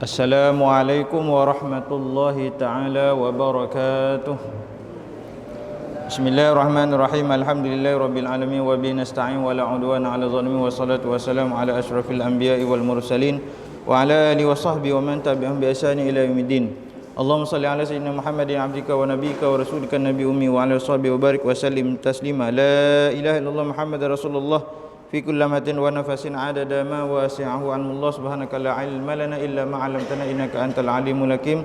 Assalamualaikum warahmatullahi taala wabarakatuh. Bismillahirrahmanirrahim. Alhamdulillahirabbil alamin wa bihi nasta'in wa la udwana 'ala zalimin wa salatu wassalamu ala asyrafil anbiya'i wal mursalin wa ala alihi wa sahbihi wa man tabi'ahum bi ihsanin ila yaumiddin. Allahumma shalli ala sayyidina Muhammadin 'abdika wa nabiyyika wa rasulika nabi ummi wa ala sahbihi wa barik wa sallim taslima. La ilaha illallah Muhammadar rasulullah fi kulli lamatin wa nafasin adada ma wasi'ahu anullah subhanaka la ilma lana illa ma 'allamtana innaka antal alimul hakim.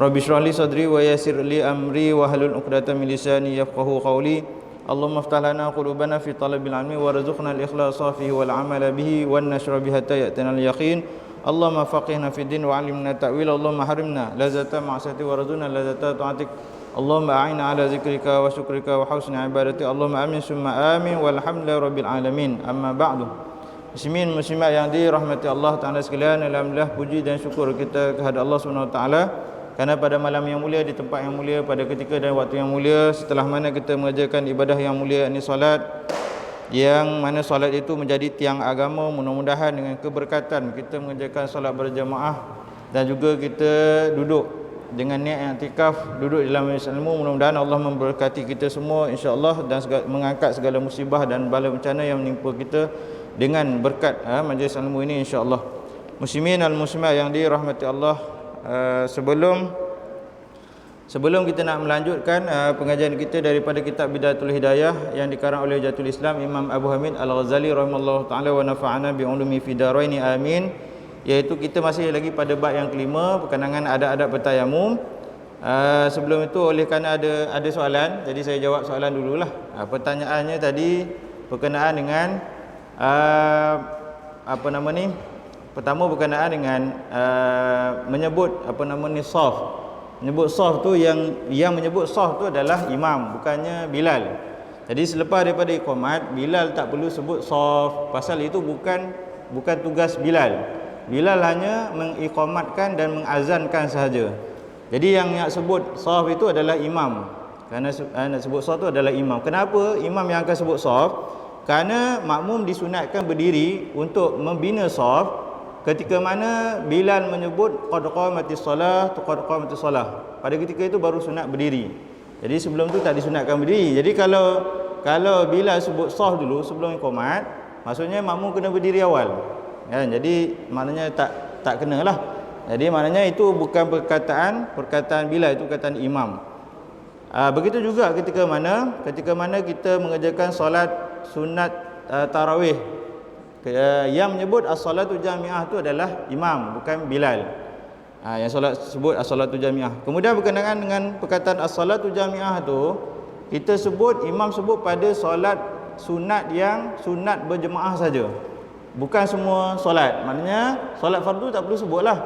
Rabbi shrah li sadri wa yassir li amri wa hlul 'uqdatam min lisani yafqahu qawli. Allahumma iftah lana qulubana fi talabil ilmi warzuqna al-ikhlasa fihi wal 'amala bihi wan nashra bihi hatta ya'tana al-yaqin. Allahumma faqihna fid din wa 'allimna ta'wil. Allahumma harimna lazata ma'siyati wa razuna lazata ta'atik. Allahumma a'inna ala zikrika wa syukrika wa husni ibadati. Allahumma amin summa amin walhamdulillahi rabbil alamin. Amma ba'du. Muslimin muslimat yang dirahmati Allah Taala sekalian, alhamdulillah puji dan syukur kita kehadrat Allah Subhanahu Wa Taala kerana pada malam yang mulia, di tempat yang mulia, pada ketika dan waktu yang mulia, setelah mana kita mengerjakan ibadah yang mulia, ini solat, yang mana solat itu menjadi tiang agama. Mudah-mudahan dengan keberkatan kita mengerjakan solat berjamaah dan juga kita duduk dengan niat i'tikaf, duduk dalam majlis ilmu, mudah-mudahan Allah memberkati kita semua insya-Allah dan mengangkat segala musibah dan bala bencana yang menimpa kita dengan berkat majlis ilmu ini insya-Allah. Muslimin al muslimat yang dirahmati Allah, sebelum kita nak melanjutkan pengajian kita daripada kitab Bidayatul Hidayah yang dikarang oleh Jatul Islam Imam Abu Hamid Al-Ghazali rahimallahu taala wa nafa'ana bi ulumi fi daraini amin, iaitu kita masih lagi pada bab yang kelima, perkenangan adab-adab bertayamum. Sebelum itu oleh kerana ada soalan, jadi saya jawab soalan dululah. Pertanyaannya tadi berkenaan dengan pertama berkenaan dengan menyebut saf. Menyebut saf tu yang menyebut saf tu adalah imam, bukannya Bilal. Jadi selepas daripada iqamat, Bilal tak perlu sebut saf, pasal itu bukan tugas Bilal. Bilal hanya mengiqamatkan dan mengazankan sahaja. Jadi yang nak sebut saf itu adalah imam. Kerana nak sebut saf itu adalah imam. Kenapa imam yang akan sebut saf? Kerana makmum disunatkan berdiri untuk membina saf ketika mana Bilal menyebut qad qamatis solah, qad qamatis solah. Pada ketika itu baru sunat berdiri. Jadi sebelum tu tak disunatkan berdiri. Jadi kalau Bilal sebut saf dulu sebelum iqamat, maksudnya makmum kena berdiri awal. Jadi maknanya tak kenalah. Jadi maknanya itu bukan perkataan Bilal, itu perkataan imam. Begitu juga ketika mana kita mengerjakan solat sunat tarawih, yang menyebut as-salatu jami'ah itu adalah imam, bukan Bilal. Yang solat sebut as-salatu jami'ah. Kemudian berkenaan dengan perkataan as-salatu jami'ah tu, kita sebut, imam sebut pada solat sunat yang sunat berjemaah saja. Bukan semua solat. Maknanya solat fardu tak perlu sebutlah.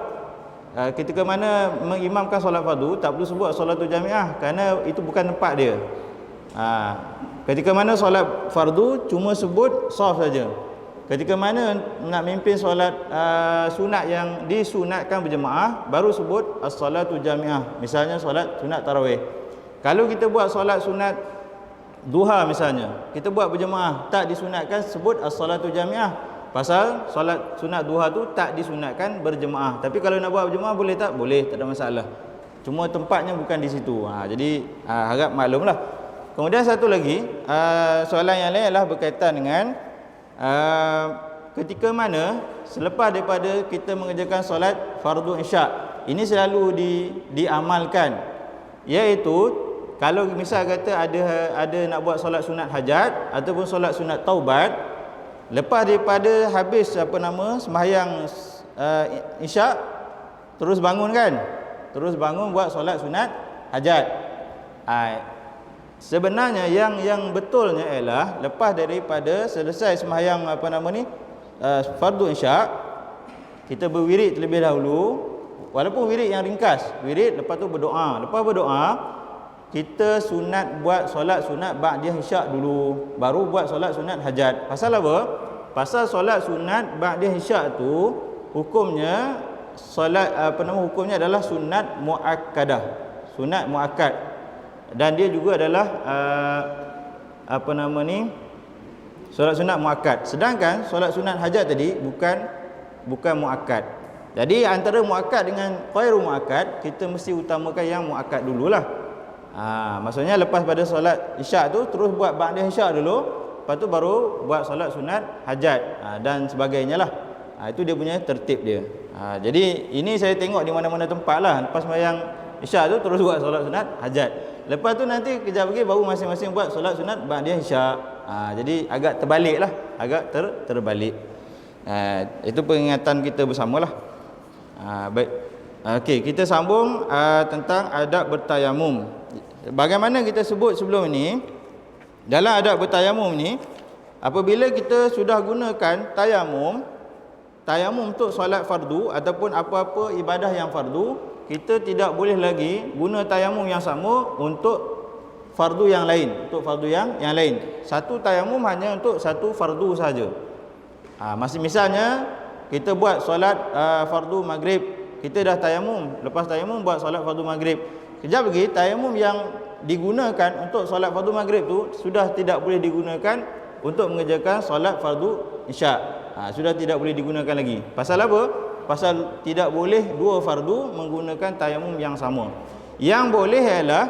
Ketika mana mengimamkan solat fardu tak perlu sebut solatul jamiah kerana itu bukan tempat dia. Ketika mana solat fardu cuma sebut saf saja. Ketika mana nak mimpin solat sunat yang disunatkan berjemaah baru sebut as-salatul jamiah. Misalnya solat sunat tarawih. Kalau kita buat solat sunat duha misalnya, kita buat berjemaah tak disunatkan sebut as-salatul jamiah. Pasal solat sunat duha tu tak disunatkan berjemaah. Tapi kalau nak buat berjemaah boleh tak? Boleh, tak ada masalah. Cuma tempatnya bukan di situ. Jadi harap maklumlah. Kemudian satu lagi, soalan yang lain adalah berkaitan dengan ketika mana selepas daripada kita mengerjakan solat fardu isyak. Ini selalu diamalkan. Iaitu kalau misal kata ada nak buat solat sunat hajat ataupun solat sunat taubat, lepas daripada habis sembahyang isyak, terus bangun kan? Terus bangun buat solat sunat hajat. Sebenarnya yang betulnya ialah lepas daripada selesai sembahyang fardu isyak, kita berwirid terlebih dahulu, walaupun wirid yang ringkas, wirid lepas tu berdoa. Lepas berdoa, kita sunat buat solat sunat ba'diyah isyak dulu, baru buat solat sunat hajat. Pasal apa? Pasal solat sunat ba'diyah isyak tu hukumnya hukumnya adalah sunat muakkadah, sunat muakkad, dan dia juga adalah solat sunat muakkad. Sedangkan solat sunat hajat tadi bukan muakkad. Jadi antara muakkad dengan ghairu muakkad, kita mesti utamakan yang muakkad dululah. Maksudnya lepas pada solat isyak tu terus buat ba'da isyak dulu, lepas tu baru buat solat sunat hajat dan sebagainya lah. Itu dia punya tertib dia. Jadi ini saya tengok di mana-mana tempat lah, lepas sembahyang isyak tu terus buat solat sunat hajat. Lepas tu nanti kejap lagi baru masing-masing buat solat sunat ba'da isyak. Jadi agak terbalik lah, agak terbalik. Itu peringatan kita bersamalah. Baik. Okey, kita sambung tentang adab bertayamum. Bagaimana kita sebut sebelum ini, dalam adab bertayamum ni, apabila kita sudah gunakan tayamum untuk solat fardu ataupun apa-apa ibadah yang fardu, kita tidak boleh lagi guna tayamum yang sama untuk fardu yang lain, untuk fardu yang lain. Satu tayamum hanya untuk satu fardu saja. Misalnya kita buat solat fardu maghrib, kita dah tayamum, lepas tayamum buat solat fardu maghrib. Kejap lagi tayamum yang digunakan untuk solat fardu maghrib tu sudah tidak boleh digunakan untuk mengerjakan solat fardu isyak. Sudah tidak boleh digunakan lagi. Pasal apa? Pasal tidak boleh dua fardu menggunakan tayamum yang sama. Yang boleh ialah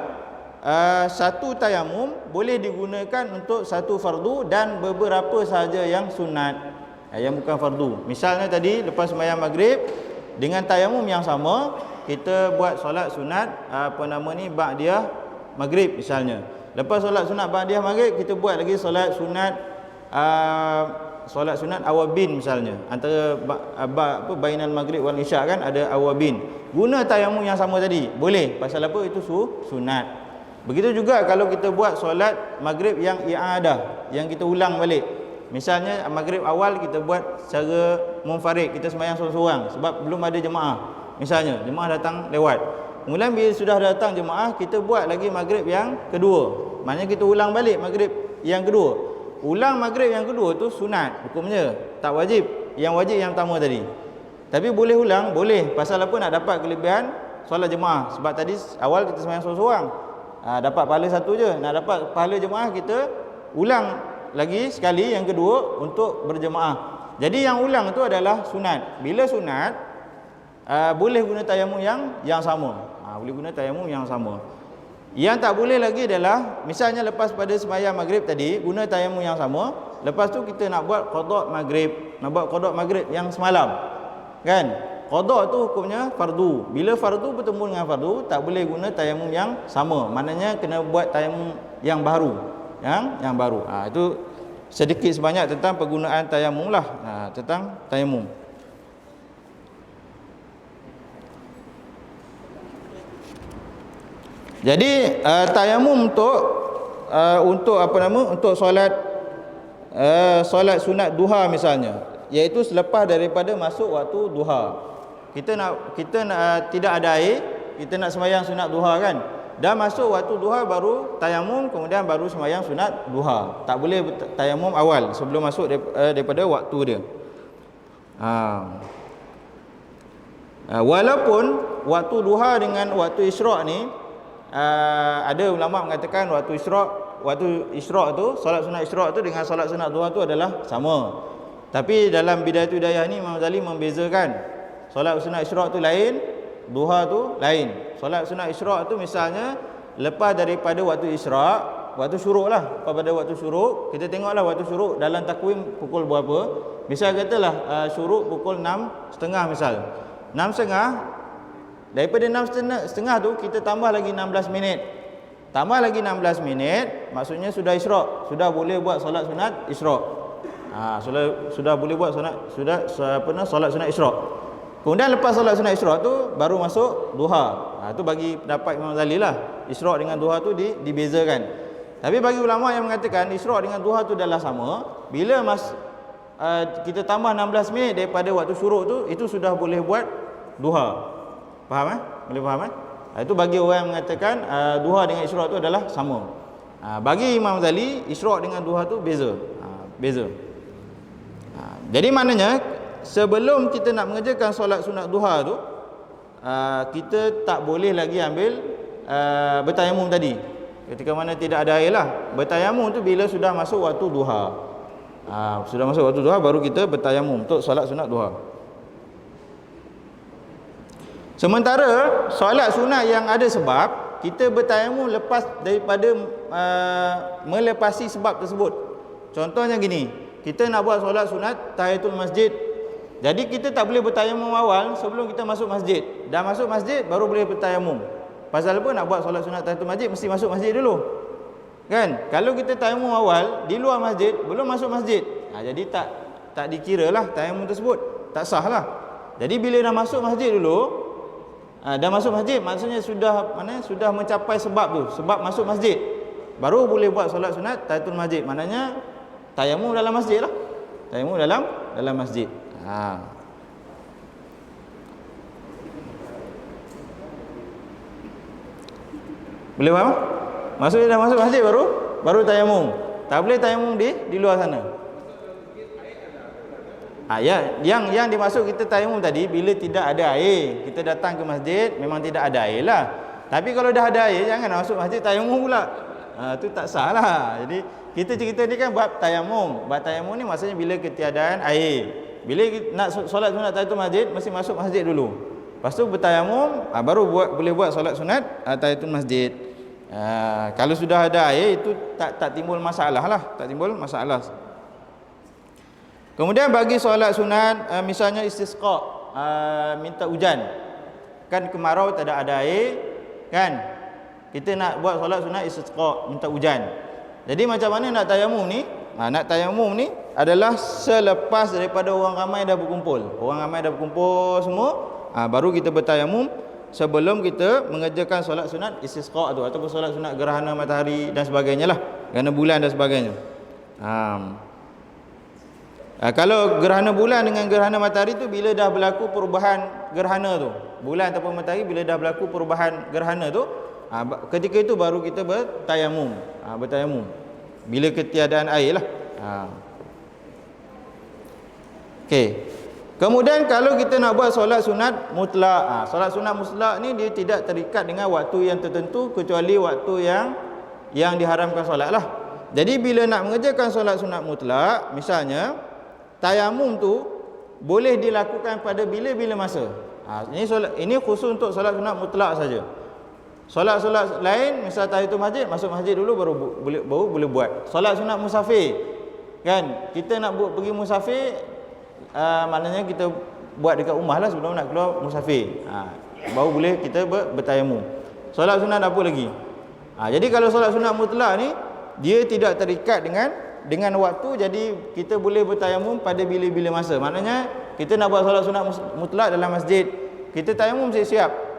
satu tayamum boleh digunakan untuk satu fardu dan beberapa sahaja yang sunat, yang bukan fardu. Misalnya tadi lepas sembahyang maghrib dengan tayamum yang sama, kita buat solat sunat ba'diyah maghrib misalnya. Lepas solat sunat ba'diyah maghrib, kita buat lagi solat sunat awabin misalnya. Antara bainal maghrib wal isyak kan ada awabin. Guna tayamum yang sama tadi boleh. Pasal apa? Itu sunat. Begitu juga kalau kita buat solat maghrib yang i'adah, yang kita ulang balik. Misalnya maghrib awal kita buat secara munfarid, kita sembahyang seorang-seorang sebab belum ada jemaah. Misalnya jemaah datang lewat. Kemudian bila sudah datang jemaah, kita buat lagi maghrib yang kedua. Maknanya kita ulang balik maghrib yang kedua. Ulang maghrib yang kedua tu sunat hukumnya, tak wajib. Yang wajib yang pertama tadi. Tapi boleh ulang, boleh. Pasal apa? Nak dapat kelebihan solat jemaah. Sebab tadi awal kita sembahyang seorang-seorang, dapat pahala satu je. Nak dapat pahala jemaah, kita ulang lagi sekali yang kedua untuk berjemaah. Jadi yang ulang tu adalah sunat. Bila sunat, boleh guna tayamum yang sama. Boleh guna tayamum yang sama. Yang tak boleh lagi adalah misalnya lepas pada sembahyang maghrib tadi guna tayamum yang sama, lepas tu kita nak buat qada maghrib, nak buat qada maghrib yang semalam. Kan? Qada tu hukumnya fardu. Bila fardu bertemu dengan fardu, tak boleh guna tayamum yang sama. Maknanya kena buat tayamum yang baru. Yang baru. Itu sedikit sebanyak tentang penggunaan tayamum lah. Tentang tayamum. Jadi tayamum untuk untuk solat sunat duha misalnya, iaitu selepas daripada masuk waktu duha. Kita nak tidak ada air, kita nak sembahyang sunat duha kan. Dah masuk waktu duha baru tayamum, kemudian baru sembahyang sunat duha. Tak boleh tayamum awal sebelum masuk daripada waktu dia. Walaupun waktu duha dengan waktu isyraq ni, ada ulama mengatakan waktu isyraq tu, solat sunat isyraq tu dengan solat sunat duha tu adalah sama. Tapi dalam Bidayatul Hidayah ni Imam Ghazali membezakan. Solat sunat isyraq tu lain, duha tu lain. Solat sunat isyraq tu misalnya lepas daripada waktu isyraq, waktu syuruk lah. Lepas pada waktu syuruk, kita tengoklah waktu syuruk dalam takwim pukul berapa. Misal katalah syuruk pukul 6.30 misal. 6.30. Daripada 6.30 tu kita tambah lagi 16 minit. Tambah lagi 16 minit, maksudnya sudah isyraq, sudah boleh buat solat sunat isyraq. Sudah boleh buat solat sunat isyraq. Kemudian lepas solat sunat isyraq tu baru masuk duha. Itu bagi pendapat Imam Ghazali lah. Isyraq dengan duha tu dibezakan. Tapi bagi ulama yang mengatakan isyraq dengan duha tu adalah sama, bila kita tambah 16 minit daripada waktu syuruk tu, itu sudah boleh buat duha. Faham? Boleh faham? Itu bagi orang yang mengatakan duha dengan isyraq tu adalah sama. Bagi Imam Ghazali, isyraq dengan duha tu beza. Jadi maknanya sebelum kita nak mengerjakan solat sunat duha tu, kita tak boleh lagi ambil bertayamum tadi. Ketika mana tidak ada air lah. Bertayamum tu bila sudah masuk waktu duha. Sudah masuk waktu duha baru kita bertayamum untuk solat sunat duha. Sementara solat sunat yang ada sebab, kita bertayamum lepas daripada melepasi sebab tersebut. Contohnya gini, kita nak buat solat sunat tahiyatul masjid. Jadi kita tak boleh bertayamum awal sebelum kita masuk masjid. Dah masuk masjid baru boleh bertayamum. Pasal apa? Nak buat solat sunat tahiyatul masjid mesti masuk masjid dulu. Kan? Kalau kita tayamum awal di luar masjid, belum masuk masjid. Jadi tak dikira lah tayamum tersebut. Tak sah lah. Jadi bila dah masuk masjid dulu, dah masuk masjid maksudnya sudah mencapai sebab tu, sebab masuk masjid, baru boleh buat solat sunat tahiyatul masjid. Maknanya tayamum dalam masjid lah. Tayamum dalam masjid. Boleh faham? Maksudnya dah masuk masjid baru tayamum. Tak boleh tayamum di luar sana. Ya, yang dimaksud kita tayamum tadi bila tidak ada air. Kita datang ke masjid memang tidak ada air lah. Tapi kalau dah ada air, jangan masuk masjid tayamum pula. Tu tak sah lah. Jadi kita cerita ni kan bab tayamum. Bab tayamum ni maksudnya bila ketiadaan air. Bila nak solat sunat tahiyatul masjid, mesti masuk masjid dulu. Lepas tu bertayamum, baru boleh buat solat sunat tahiyatul masjid. Kalau sudah ada air, itu tak timbul masalah lah. Tak timbul masalah. Kemudian bagi solat sunat, misalnya istisqa, minta hujan. Kan kemarau tak ada air, kan? Kita nak buat solat sunat istisqa, minta hujan. Jadi macam mana nak tayamum ni? Nak tayamum ni adalah selepas daripada orang ramai dah berkumpul. Orang ramai dah berkumpul semua, baru kita bertayamum sebelum kita mengerjakan solat sunat istisqa tu, ataupun solat sunat gerhana matahari dan sebagainya lah, gerhana bulan dan sebagainya. Kalau gerhana bulan dengan gerhana matahari tu bila dah berlaku perubahan gerhana tu, bulan ataupun matahari bila dah berlaku perubahan gerhana tu, ketika itu baru kita bertayamum. Bertayamum bila ketiadaan air lah. Okey. Kemudian kalau kita nak buat solat sunat mutlak, solat sunat mutlak ni dia tidak terikat dengan waktu yang tertentu kecuali waktu yang diharamkan solat lah. Jadi bila nak mengerjakan solat sunat mutlak, misalnya tayamum tu boleh dilakukan pada bila-bila masa. Ini khusus untuk solat sunat mutlak saja. Solat-solat lain, misal tahiyatul masjid, masuk masjid dulu baru boleh buat. Solat sunat musafir, kan? Kita nak pergi musafir, maknanya kita buat dekat rumah lah sebelum nak keluar musafir. Baru boleh kita bertayamum. Solat sunat apa lagi? Jadi kalau solat sunat mutlak ni dia tidak terikat dengan waktu, jadi kita boleh bertayamum pada bila-bila masa. Maknanya kita nak buat solat sunat mutlak dalam masjid, kita tayamum siap-siap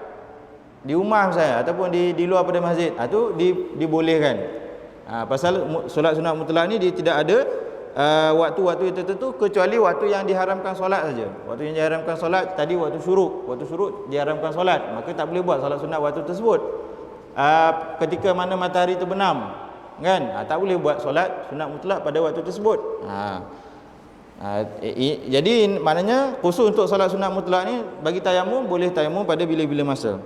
di rumah misalnya ataupun di luar pada masjid, tu dibolehkan. Pasal solat sunat mutlak ni dia tidak ada waktu-waktu yang tertentu kecuali waktu yang diharamkan solat saja. Waktu yang diharamkan solat tadi waktu syuruk diharamkan solat, maka tak boleh buat solat sunat waktu tersebut. Ketika mana matahari terbenam, kan? Tak boleh buat solat sunat mutlak pada waktu tersebut. Jadi maknanya khusus untuk solat sunat mutlak ni bagi tayamum boleh tayamum pada bila-bila masa.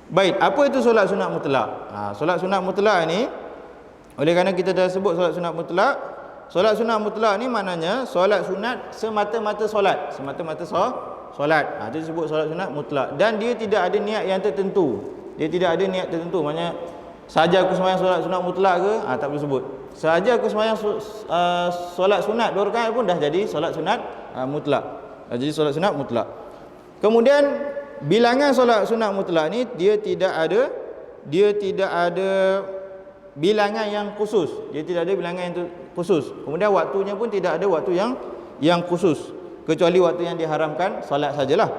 Baik, apa itu solat sunat mutlak? Solat sunat mutlak ni, oleh kerana kita dah sebut solat sunat mutlak, solat sunat mutlak ni maknanya solat sunat semata-mata solat, solat. Itu disebut solat sunat mutlak, dan dia tidak ada niat yang tertentu. Dia tidak ada niat tertentu, maknanya sahaja aku sembahyang solat sunat mutlak ke, tak boleh sebut. Sahaja aku sembahyang solat sunat 2 rakaat pun dah jadi solat sunat mutlak. Jadi solat sunat mutlak. Kemudian bilangan solat sunat mutlak ni dia tidak ada bilangan yang khusus. Dia tidak ada bilangan yang khusus. Kemudian waktunya pun tidak ada waktu yang khusus kecuali waktu yang diharamkan solat sajalah.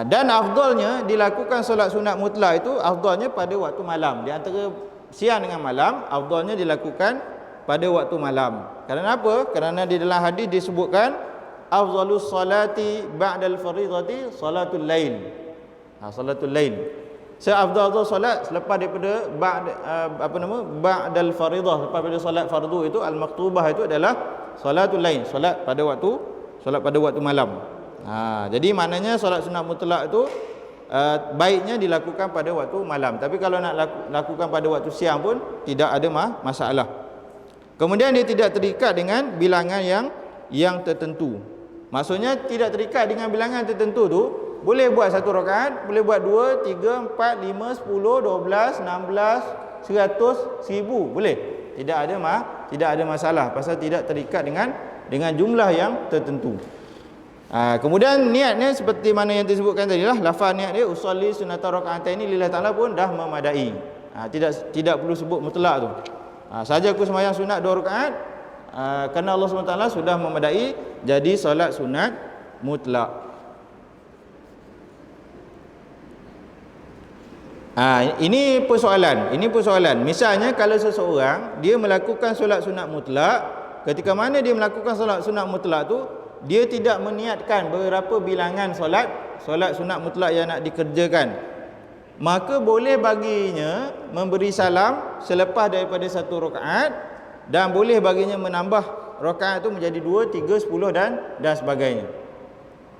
Dan afdalnya dilakukan solat sunat mutlak itu afdalnya pada waktu malam. Di antara siang dengan malam, afdalnya dilakukan pada waktu malam. Kerana apa? Kerana di dalam hadis disebutkan afdalus salati ba'dal fardhati salatul lail. Salatul lail. Seafdal solat selepas daripada ba'dal fardhah, lepas daripada solat fardu itu al-maktubah itu adalah salatul lail, solat pada waktu malam. Jadi maknanya solat sunat mutlak itu baiknya dilakukan pada waktu malam. Tapi kalau nak lakukan pada waktu siang pun tidak ada masalah. Kemudian dia tidak terikat dengan bilangan yang tertentu. Maksudnya tidak terikat dengan bilangan tertentu tu Boleh buat satu rakaat, boleh buat 2, 3, 4, 5, 10, 12, 16, 100, 1000, boleh. Tidak ada masalah pasal tidak terikat dengan jumlah yang tertentu. Kemudian niatnya seperti mana yang disebutkan tadi lah, lafaz niat dia usolli sunata raka'ataini lillahi ta'ala pun dah memadai. Tidak perlu sebut mutlak tu. Saja aku sembahyang sunat 2 rakaat, kerana Allah SWT sudah memadai, jadi solat sunat mutlak. Ini persoalan. Misalnya kalau seseorang dia melakukan solat sunat mutlak, ketika mana dia melakukan solat sunat mutlak tu, dia tidak meniatkan berapa bilangan solat sunat mutlak yang nak dikerjakan, maka boleh baginya memberi salam selepas daripada satu rakaat, dan boleh baginya menambah rakaat itu menjadi 2, 3, 10 dan sebagainya.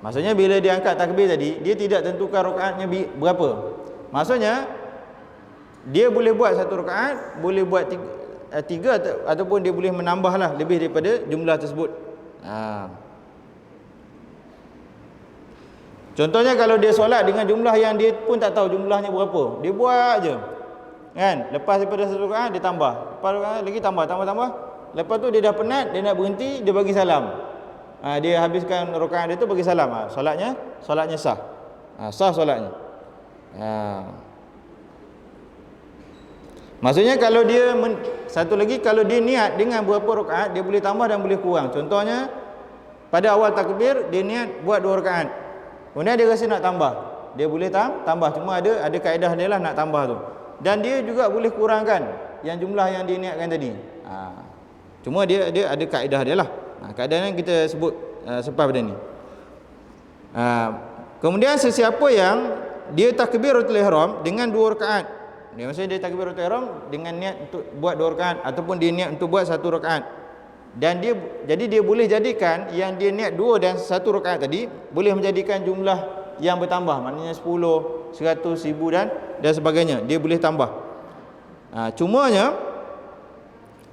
Maksudnya bila dia angkat takbir tadi, dia tidak tentukan rakaatnya berapa. Maksudnya dia boleh buat satu rakaat, boleh buat tiga ataupun dia boleh menambahlah lebih daripada jumlah tersebut. Contohnya kalau dia solat dengan jumlah yang dia pun tak tahu jumlahnya berapa, dia buat je, kan? Lepas daripada satu rakaat dia tambah, lepas rakaat lagi tambah. Lepas tu dia dah penat, dia nak berhenti, dia bagi salam. Dia habiskan rakaat dia tu bagi salam. Solatnya sah. Sah solatnya. Maksudnya kalau dia satu lagi, kalau dia niat dengan berapa rakaat, dia boleh tambah dan boleh kurang. Contohnya pada awal takbir dia niat buat 2 rakaat. Kemudian dia rasa nak tambah, dia boleh tambah, cuma ada kaedah dia lah nak tambah tu. Dan dia juga boleh kurangkan yang jumlah yang dia niatkan tadi. Cuma dia ada kaedah dia lah. Kaedah yang kita sebut selepas pada ni. Kemudian sesiapa yang dia takbiratul ihram dengan 2 rakaat. Maksudnya dia takbiratul ihram dengan niat untuk buat 2 rakaat ataupun dia niat untuk buat 1 rakaat. Dan jadi dia boleh jadikan yang dia niat 2 dan 1 rakaat tadi boleh menjadikan jumlah yang bertambah, maknanya 10, 100, 1000 dan sebagainya. Dia boleh tambah. Cumanya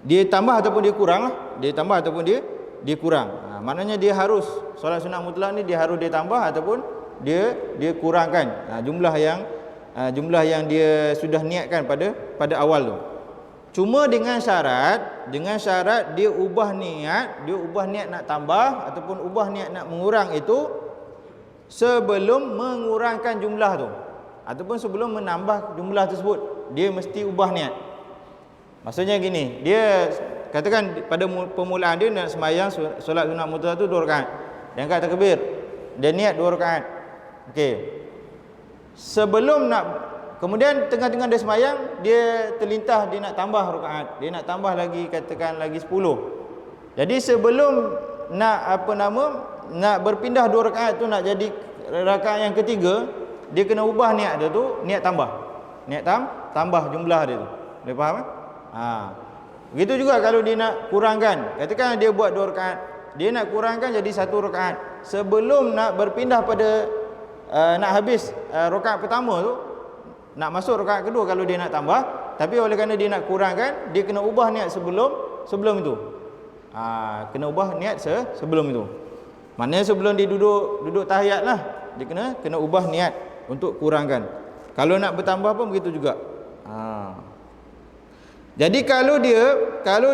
dia tambah ataupun dia kurang lah. Dia tambah ataupun dia kurang. Maknanya dia harus solat sunat mutlak ni dia harus dia tambah ataupun dia kurangkan jumlah yang dia sudah niatkan pada awal tu. Cuma dengan syarat dia ubah niat nak tambah ataupun ubah niat nak mengurang itu sebelum mengurangkan jumlah tu ataupun sebelum menambah jumlah tersebut, dia mesti ubah niat. Maksudnya gini, dia katakan pada permulaan dia nak sembahyang solat sunat mutlak tu 2 rakaat. Dia angkat takbir, dia niat 2 rakaat. Okey. Kemudian tengah-tengah dia sembahyang, dia terlintas dia nak tambah rakaat. Dia nak tambah lagi, katakan lagi 10. Jadi sebelum nak berpindah 2 rakaat tu nak jadi rakaat yang ketiga, dia kena ubah niat dia tu, niat tambah. Niat tambah jumlah dia tu. Boleh faham? Begitu juga kalau dia nak kurangkan. Katakan dia buat 2 rakaat, dia nak kurangkan jadi 1 rakaat. Sebelum nak berpindah pada nak habis rakaat pertama tu, nak masuk rakaat kedua kalau dia nak tambah, tapi oleh kerana dia nak kurangkan, dia kena ubah niat sebelum itu. Kena ubah niat sebelum itu. Maknanya sebelum dia duduk tahiyat lah, dia kena ubah niat untuk kurangkan. Kalau nak bertambah pun begitu juga. Jadi kalau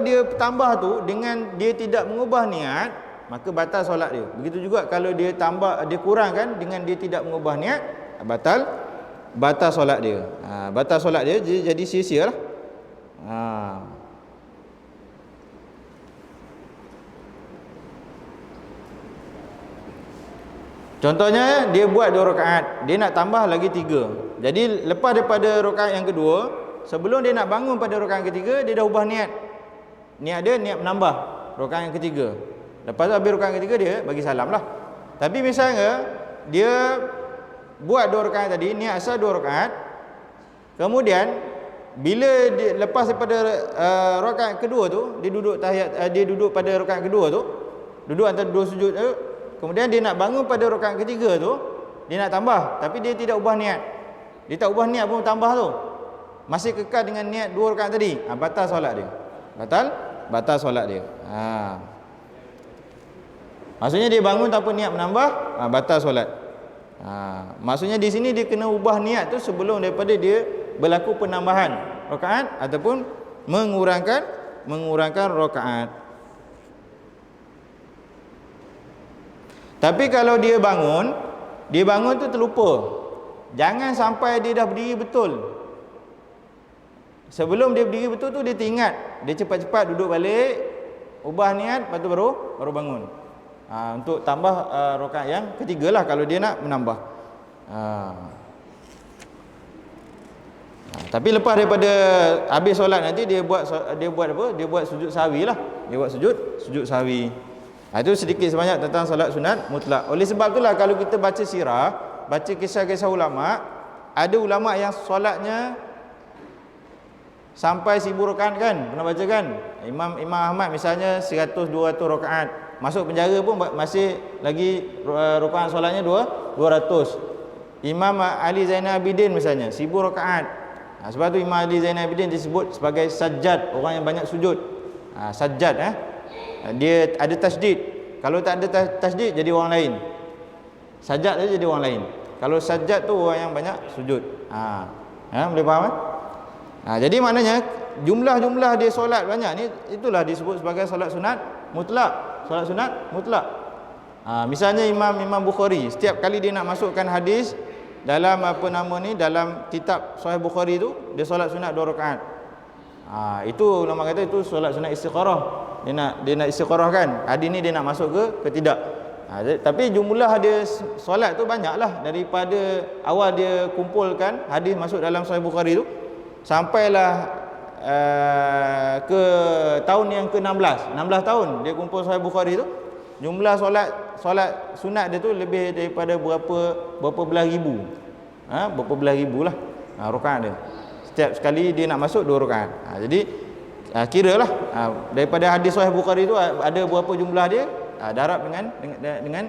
dia tambah tu dengan dia tidak mengubah niat, maka batal solat dia. Begitu juga kalau dia kurangkan dengan dia tidak mengubah niat, batal solat dia. Batal solat dia jadi sia-sia lah. Contohnya dia buat 2 rakaat, dia nak tambah lagi 3. Jadi lepas daripada rakaat yang kedua, sebelum dia nak bangun pada rakaat ketiga, dia dah ubah niat. Niat dia niat menambah rakaat yang ketiga. Lepas tu habis rakaat ketiga dia bagi salam lah. Tapi misalnya dia buat 2 rakaat tadi, niat asal 2 rakaat. Kemudian bila dia lepas daripada rakaat kedua tu, dia duduk tahiyat, dia duduk pada rakaat kedua tu, duduk antara 2 sujud tu. Kemudian dia nak bangun pada rakaat ketiga tu, dia nak tambah, tapi dia tidak ubah niat. Dia tak ubah niat pun tambah tu. Masih kekal dengan niat 2 rakaat tadi. Batal solat dia. Batal solat dia. Maksudnya dia bangun tanpa niat menambah, batal solat. Maksudnya di sini dia kena ubah niat tu sebelum daripada dia berlaku penambahan rakaat ataupun mengurangkan rakaat. Tapi kalau dia bangun tu terlupa. Jangan sampai dia dah berdiri betul. Sebelum dia berdiri betul tu dia teringat. Dia cepat-cepat duduk balik, ubah niat, lepas tu baru bangun. Untuk tambah rakaat yang ketiga lah kalau dia nak menambah. Tapi lepas daripada habis solat nanti dia buat apa? Dia buat sujud sahwi lah. Dia buat sujud sahwi. Itu sedikit sebanyak tentang solat sunat mutlak. Oleh sebab itulah kalau kita baca sirah, baca kisah-kisah ulama, ada ulama yang solatnya sampai 1000 rakaat kan? Pernah baca kan? Imam Ahmad misalnya 100-200 rakaat. Masuk penjara pun masih lagi rakaat solatnya 200. Imam Ali Zainal Abidin misalnya 1000 rakaat. Sebab tu Imam Ali Zainal Abidin disebut sebagai sajjad, orang yang banyak sujud. Sajjad dia ada tasydid. Kalau tak ada tasydid jadi orang lain. Sajjad saja jadi orang lain. Kalau sajjad tu orang yang banyak sujud. Boleh faham? Jadi maknanya jumlah dia solat banyak ni, itulah disebut sebagai solat sunat mutlak. Solat sunat mutlak. Misalnya Imam Bukhari, setiap kali dia nak masukkan hadis dalam dalam kitab Sahih Bukhari tu, dia solat sunat 2 rakaat. Itu ulama kata itu solat sunat istikharah. Dia nak istikharah kan. Hadis ni dia nak masuk ke tidak. Tapi jumlah dia solat tu banyaklah daripada awal dia kumpulkan hadis masuk dalam Sahih Bukhari tu sampailah ke tahun yang ke-16. 16 tahun dia kumpul Sahih Bukhari tu. Jumlah solat sunat dia tu lebih daripada berapa belas ribu. Berapa belas ribu lah rakaat dia. Setiap sekali dia nak masuk 2 rakaat. Jadi kiralah daripada hadis Sahih Bukhari tu ada berapa jumlah dia, darab dengan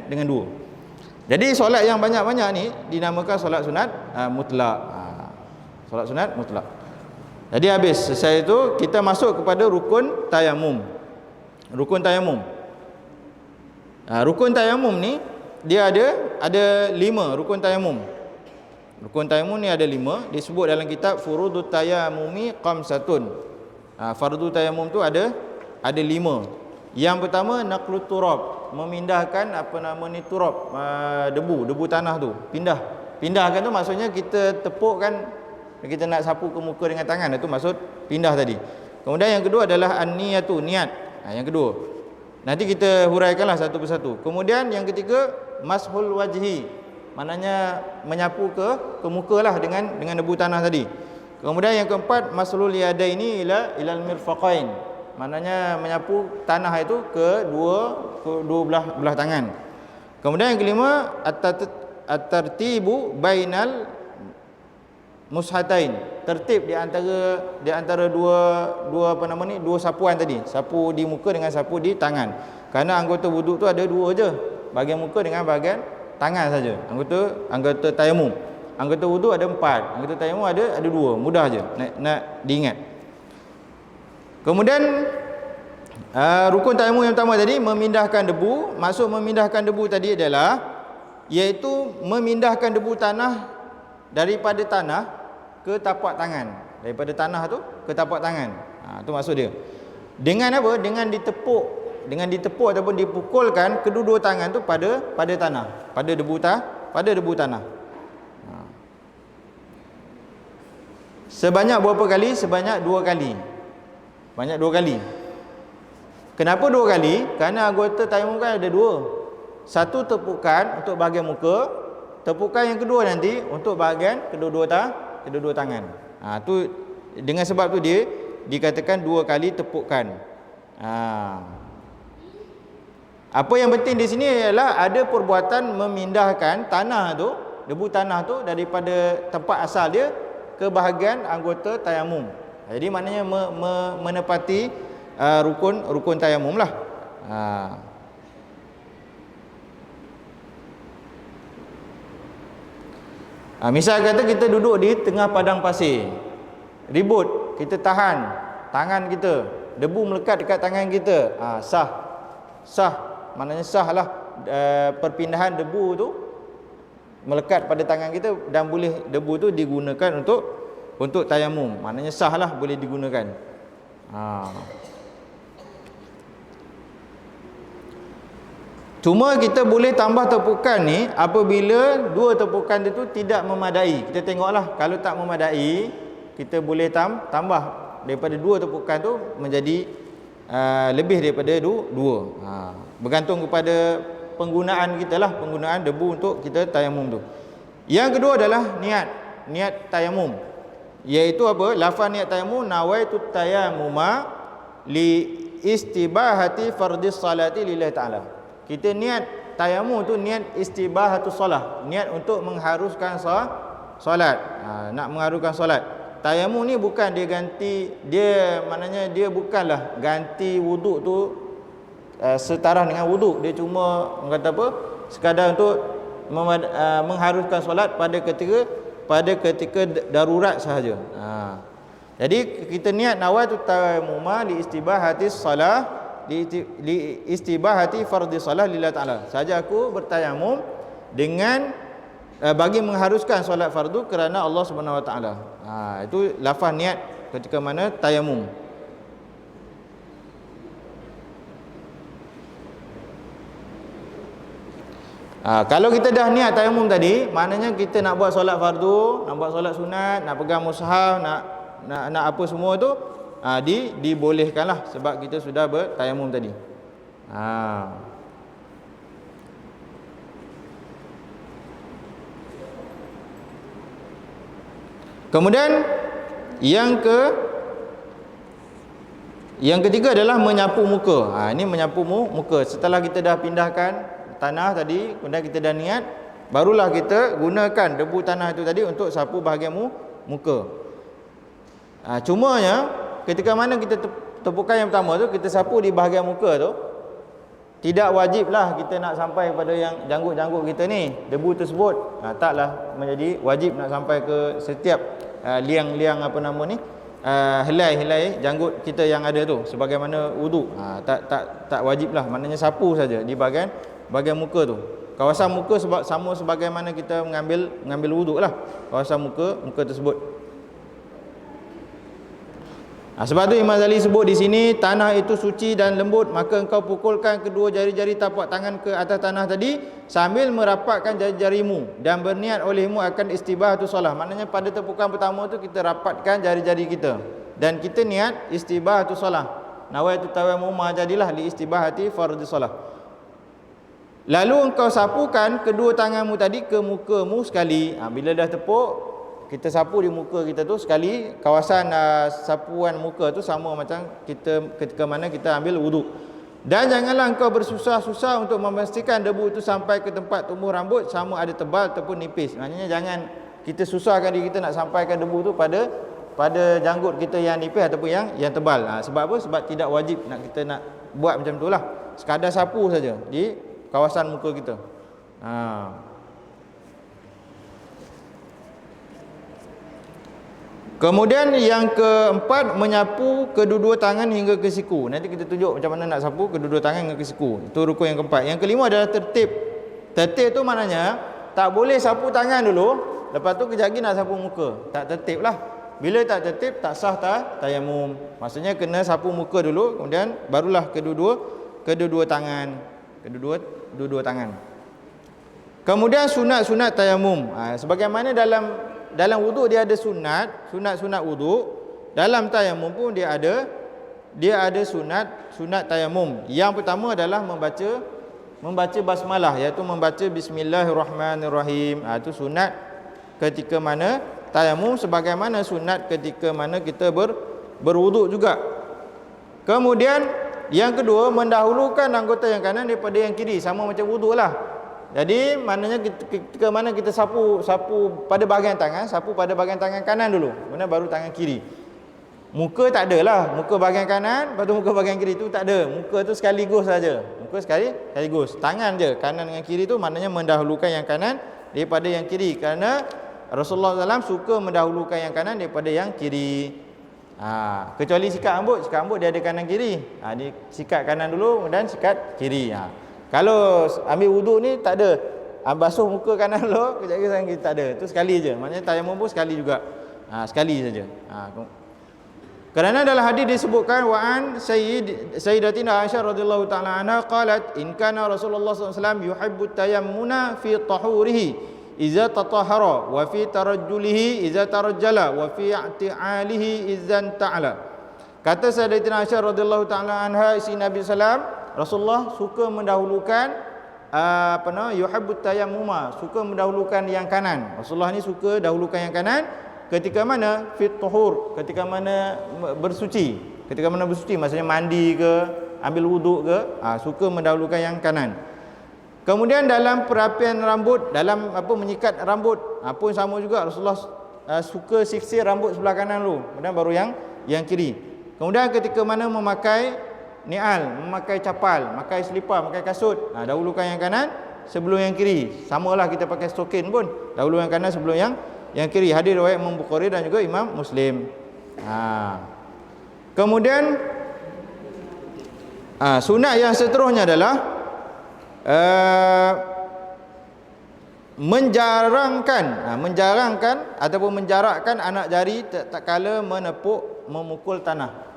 2. Jadi solat yang banyak-banyak ni dinamakan solat sunat mutlak. Solat sunat mutlak. Jadi habis selesai itu kita masuk kepada rukun tayamum. Rukun tayamum. Rukun tayamum ni dia ada 5 rukun tayamum. Rukun tayamum ni ada 5, disebut dalam kitab Furudut Tayamumi Qamsatun. Fardu tayamum tu ada 5. Yang pertama naqlut turab, memindahkan turab, debu tanah tu, pindahkan tu maksudnya kita tepukkan, kita nak sapu ke muka dengan tangan, itu maksud pindah tadi. Kemudian yang kedua adalah an-niyatu, niat. Yang kedua. Nanti kita huraikanlah satu persatu. Kemudian yang ketiga mashul wajhi, maknanya menyapu ke muka lah dengan debu tanah tadi. Kemudian yang keempat maslul yadaini ilal mirfaqain, maknanya menyapu tanah itu ke dua belah tangan. Kemudian yang kelima at-tartibu bainal mushatain, tertib di antara dua sapuan tadi, sapu di muka dengan sapu di tangan. Karena anggota wuduk tu ada 2 je, bahagian muka dengan bahagian tangan saja. Anggota tayamum. Anggota wudu ada 4, anggota tayamum ada 2. Mudah aja nak diingat. Kemudian rukun tayamum yang pertama tadi memindahkan debu. Maksud memindahkan debu tadi adalah iaitu memindahkan debu tanah daripada tanah ke tapak tangan. Daripada tanah tu ke tapak tangan. Tu maksud dia. Dengan apa? Dengan ditepuk ataupun dipukulkan kedua-dua tangan tu pada tanah, pada debu tanah. Sebanyak berapa kali? Sebanyak 2 kali. Banyak 2 kali. Kenapa 2 kali? Kerana anggota tayamum kan ada 2. Satu tepukan untuk bahagian muka, tepukan yang kedua nanti untuk bahagian kedua-dua tangan. Tu dengan sebab tu dia dikatakan 2 kali tepukan. Apa yang penting di sini ialah ada perbuatan memindahkan tanah tu, debu tanah tu daripada tempat asal dia ke bahagian anggota tayamum. Jadi maknanya menepati rukun tayamum lah. Misal kata kita duduk di tengah padang pasir, ribut, kita tahan tangan kita, debu melekat dekat tangan kita, sah, maknanya sah lah perpindahan debu tu melekat pada tangan kita dan boleh debu tu digunakan untuk tayamum. Maknanya sahlah boleh digunakan. Cuma kita boleh tambah tepukan ni apabila dua tepukan itu tidak memadai. Kita tengoklah, kalau tak memadai, kita boleh tambah daripada dua tepukan tu menjadi lebih daripada dua. Bergantung kepada penggunaan kita lah, penggunaan debu untuk kita tayamum tu. Yang kedua adalah niat tayamum, iaitu apa? Lafaz niat tayamum, nawaitu tayamuma li istibahati fardhis salati lillahi ta'ala. Kita niat tayamum tu niat istibahatus solah, niat untuk mengharuskan solat. Nak mengharuskan solat. Tayamum ni bukan dia ganti, dia maknanya dia bukanlah ganti wuduk tu setara dengan wuduk. Dia cuma kata apa? Sekadar untuk mengharuskan solat pada ketika darurat sahaja. Jadi kita niat nawaitu tayammuma li istibahatis salah li istibahati fardhi salah lillahi ta'ala. Saja aku bertayamum dengan bagi mengharuskan solat fardu kerana Allah Subhanahu wa taala. Itu lafaz niat ketika mana tayamum. Kalau kita dah niat tayamum tadi, maknanya kita nak buat solat fardu, nak buat solat sunat, nak pegang mushaf, nak apa semua tu dibolehkanlah sebab kita sudah bertayamum tadi. Kemudian yang ketiga adalah menyapu muka. Ini menyapu muka. Setelah kita dah pindahkan tanah tadi, kemudian kita dah niat, barulah kita gunakan debu tanah itu tadi untuk sapu bahagian muka. Cumanya ketika mana kita tepukan yang pertama tu, kita sapu di bahagian muka tu, tidak wajiblah kita nak sampai pada yang janggut-janggut kita ni, debu tersebut. Taklah menjadi wajib nak sampai ke setiap liang-liang apa nama ni, helai-helai janggut kita yang ada tu sebagaimana wuduk. Tak wajiblah, maknanya sapu saja di bahagian muka tu. Kawasan muka sama sebagaimana kita mengambil wuduk lah, kawasan muka tersebut. Sebab tu Imam Ghazali sebut di sini, tanah itu suci dan lembut, maka engkau pukulkan kedua jari-jari tapak tangan ke atas tanah tadi sambil merapatkan jari-jarimu dan berniat olehmu akan istibahatus solah. Maknanya pada tepukan pertama tu kita rapatkan jari-jari kita dan kita niat istibahatus solah. Nawaitu tayammuma jadilah li istibahati fardhis solah. Lalu engkau sapukan kedua tanganmu tadi ke mukamu sekali. Bila dah tepuk, kita sapu di muka kita tu sekali. Kawasan sapuan muka tu sama macam kita ketika mana kita ambil wuduk. Dan janganlah engkau bersusah-susah untuk memastikan debu itu sampai ke tempat tumbuh rambut, sama ada tebal ataupun nipis. Maknanya jangan kita susahkan diri kita nak sampaikan debu tu pada janggut kita yang nipis ataupun yang tebal. Sebab apa? Sebab tidak wajib kita nak buat macam tu lah. Sekadar sapu saja di kawasan muka kita. Kemudian yang keempat, menyapu kedua-dua tangan hingga ke siku. Nanti kita tunjuk macam mana nak sapu kedua-dua tangan hingga ke siku. Itu rukun yang keempat. Yang kelima adalah tertib. Tertib tu maknanya tak boleh sapu tangan dulu, lepas tu kejap lagi nak sapu muka. Tak tertib lah. Bila tak tertib, tak sah tayamum. Maksudnya kena sapu muka dulu, kemudian barulah kedua-dua tangan. Kedua-dua tangan. Kemudian sunat-sunat tayamum. Sebagaimana dalam wuduk dia ada sunat wuduk, dalam tayamum pun dia ada sunat tayamum. Yang pertama adalah membaca basmalah, iaitu membaca bismillahirrahmanirrahim. Itu sunat ketika mana tayamum, sebagaimana sunat ketika mana kita berwuduk juga. Kemudian yang kedua, mendahulukan anggota yang kanan daripada yang kiri, sama macam wuduk lah. Jadi maknanya ketika mana kita sapu pada bahagian tangan, sapu pada bahagian tangan kanan dulu, kemudian baru tangan kiri. Muka tak adalah, muka bahagian kanan, lepas tu muka bahagian kiri tu tak ada. Muka tu sekaligus saja. Muka sekaligus. Tangan je, kanan dengan kiri tu maknanya mendahulukan yang kanan daripada yang kiri, kerana Rasulullah SAW suka mendahulukan yang kanan daripada yang kiri. Kecuali sikat rambut dia ada kanan kiri. Dia sikat kanan dulu, kemudian sikat kiri. Kalau ambil wuduk ni tak ada basuh muka kanan dulu, kejap lagi tangan kiri, tak ada. Tu sekali je. Maknanya tayamum pun sekali juga. Sekali saja. Kerana dalam hadis disebutkan wa an sayyidatina Aisyah radhiyallahu taala anha qalat in kana Rasulullah sallallahu alaihi wasallam yuhibbu tayammuna fi tahurihi idza tatahhara wa fi tarajjulihi idza tarajjala wa fi i'ti'alihi idzan ta'ala. Kata Sayyidatina Aisyah radhiyallahu taala anha, isteri Nabi sallam, Rasulullah suka mendahulukan yuhibbut tayammuma, suka mendahulukan yang kanan. Rasulullah ni suka dahulukan yang kanan ketika mana fit tuhur, ketika mana bersuci. Ketika mana bersuci maksudnya mandi ke, ambil wuduk ke, suka mendahulukan yang kanan. Kemudian dalam perapian rambut, dalam menyikat rambut, pun sama juga Rasulullah suka sisir rambut sebelah kanan dulu, kemudian baru yang kiri. Kemudian ketika mana memakai ni'al, memakai capal, memakai selipar, memakai kasut, dahulukan yang kanan sebelum yang kiri. Samalah kita pakai stokin pun, dahulu yang kanan sebelum yang kiri. Hadis riwayat Imam Bukhari dan juga Imam Muslim. Kemudian sunat yang seterusnya adalah menjarangkan ataupun menjarakkan anak jari tak kala memukul tanah.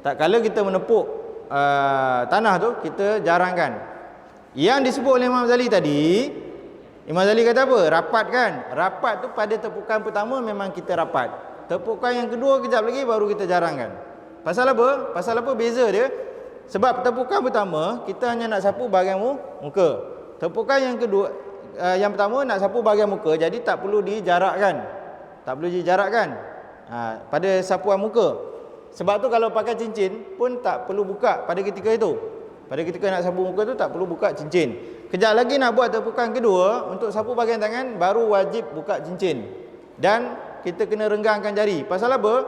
Tak kala kita menepuk tanah tu, kita jarangkan. Yang disebut oleh Imam Ghazali tadi, Imam Ghazali kata apa? Rapat kan? Rapat tu pada tepukan pertama memang kita rapat. Tepukan yang kedua kejap lagi baru kita jarangkan. Pasal apa? Pasal apa beza dia? Sebab tepukan pertama kita hanya nak sapu bahagian muka. Tepukan yang kedua, yang pertama nak sapu bahagian muka, jadi tak perlu dijarakkan. Tak perlu dijarakkan pada sapuan muka. Sebab tu kalau pakai cincin pun tak perlu buka pada ketika itu. Pada ketika nak sapu muka tu tak perlu buka cincin. Kejap lagi nak buat tepukan kedua, untuk sapu bahagian tangan baru wajib buka cincin. Dan kita kena renggangkan jari. Pasal apa?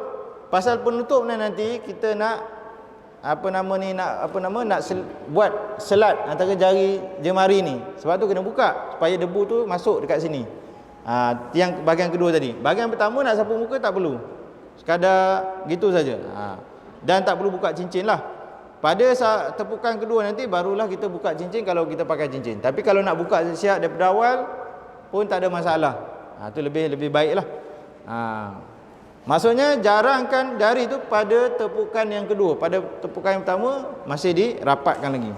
Pasal penutup nanti kita nak buat selat antara jari jemari ni. Sebab tu kena buka supaya debu tu masuk dekat sini. Yang bahagian kedua tadi. Bahagian pertama nak sapu muka tak perlu. Sekadar gitu saja. Dan tak perlu buka cincin lah. Pada tepukan kedua nanti barulah kita buka cincin kalau kita pakai cincin. Tapi kalau nak buka siap daripada awal pun tak ada masalah. Itu lebih baik lah. Maksudnya jarangkan jari tu pada tepukan yang kedua. Pada tepukan yang pertama masih dirapatkan lagi.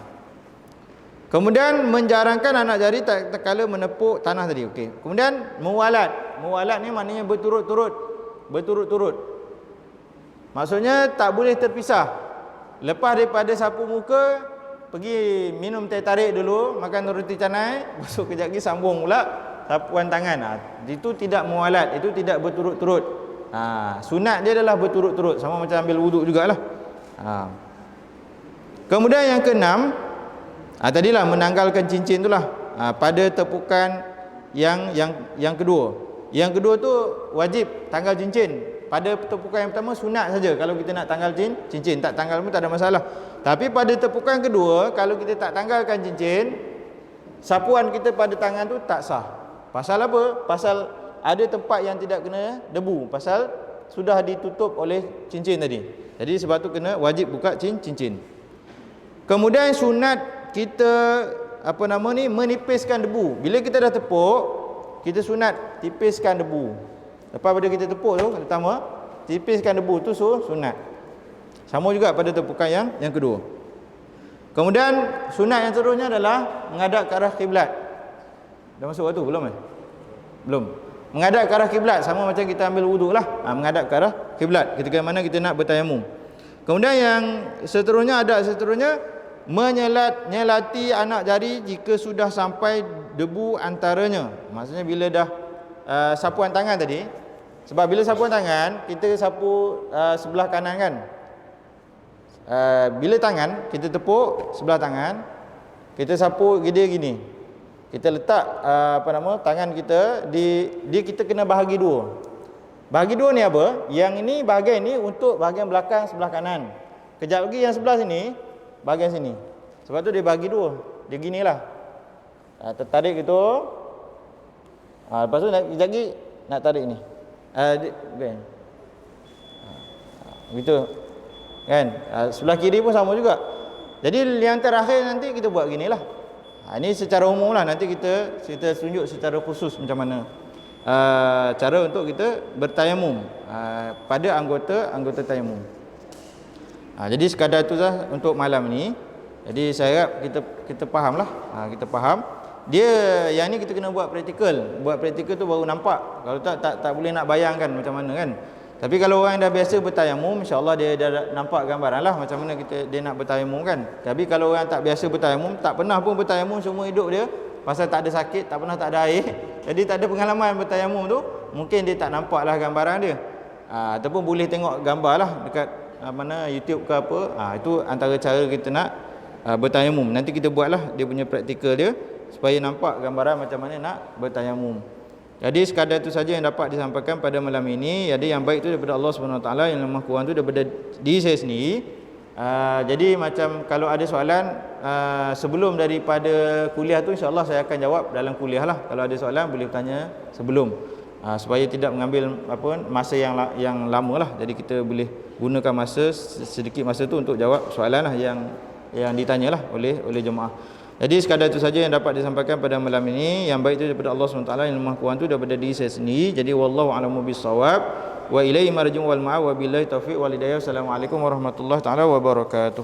Kemudian menjarangkan anak jari tak kala menepuk tanah tadi. Okey. Kemudian mewalat. Mewalat ni maknanya berturut-turut. Maksudnya tak boleh terpisah. Lepas daripada sapu muka, pergi minum teh tarik dulu, makan roti canai, besok kejap lagi sambung pula sapuan tangan. Itu tidak mewalat, itu tidak berturut-turut. Sunat dia adalah berturut-turut, sama macam ambil wuduk jugalah. Kemudian yang keenam, tadilah menanggalkan cincin itulah pada tepukan yang kedua. Yang kedua tu wajib tanggal cincin. Pada tepukan yang pertama sunat saja kalau kita nak tanggal cincin. Tak tanggal pun tak ada masalah. Tapi pada tepukan kedua, kalau kita tak tanggalkan cincin, sapuan kita pada tangan tu tak sah. Pasal apa? Pasal ada tempat yang tidak kena debu. Pasal sudah ditutup oleh cincin tadi. Jadi sebab tu kena wajib buka cincin. Kemudian sunat kita menipiskan debu. Bila kita dah tepuk, kita sunat tipiskan debu. Lepas pada kita tepuk tu pertama, tipiskan debu tu sunat. Sama juga pada tepukan yang kedua. Kemudian sunat yang seterusnya adalah menghadap ke arah kiblat. Dah masuk waktu belum? Belum. Menghadap ke arah kiblat sama macam kita ambil wuduk lah. Menghadap ke arah kiblat ketika mana kita nak bertayamum. Kemudian yang seterusnya menyelati anak jari jika sudah sampai debu antaranya. Maksudnya bila dah sapuan tangan tadi. Sebab bila sapuan tangan, kita sapu sebelah kanan kan. Bila tangan, kita tepuk sebelah tangan, kita sapu gini. Kita letak tangan kita kita kena bahagi dua. Bahagi dua ni apa? Yang ini bahagian ini untuk bahagian belakang sebelah kanan. Kejap lagi yang sebelah sini, bahagian sini. Sebab tu dia bahagi dua. Dia ginilah. Tertarik gitu. Lepas tu kejap lagi nak tarik ni. Gitu. Kan? Sebelah kiri pun sama juga. Jadi yang terakhir nanti kita buat ginilah. Ini secara umum lah, nanti kita tunjuk secara khusus macam mana cara untuk kita bertayamum pada anggota tayamum. Jadi sekadar tu lah untuk malam ni. Jadi saya harap kita faham lah. Kita faham. Dia yang ni kita kena buat praktikal. Buat praktikal tu baru nampak. Kalau tak boleh nak bayangkan macam mana kan. Tapi kalau orang yang dah biasa bertayamum, insya-Allah dia dah nampak gambaran lah macam mana dia nak bertayamum kan. Tapi kalau orang tak biasa bertayamum, tak pernah pun bertayamum semua hidup dia, pasal tak ada sakit, tak ada air, jadi tak ada pengalaman bertayamum tu, mungkin dia tak nampak lah gambaran dia. Ataupun boleh tengok gambar lah dekat mana YouTube ke apa. Itu antara cara kita nak bertayamum. Nanti kita buatlah dia punya praktikal dia supaya nampak gambaran macam mana nak bertayamum. Jadi sekadar itu saja yang dapat disampaikan pada malam ini. Jadi yang baik itu daripada Allah Subhanahu Wa Taala, yang lemah kurang itu daripada diri saya sendiri. Jadi macam kalau ada soalan sebelum daripada kuliah tu, insya-Allah saya akan jawab dalam kuliah lah. Kalau ada soalan boleh tanya sebelum, supaya tidak mengambil masa yang lama lah. Jadi kita boleh gunakan masa sedikit masa tu untuk jawab soalan lah yang ditanya lah oleh jemaah. Jadi sekadar itu saja yang dapat disampaikan pada malam ini. Yang baik itu daripada Allah SWT, yang lemah kurang itu daripada diri saya sendiri. Jadi wallahu a'lamu bissawab, wa ilaihi marji'u wal ma'ab, wa billahi taufiq wal hidayah. Assalamualaikum warahmatullahi taala wabarakatuh.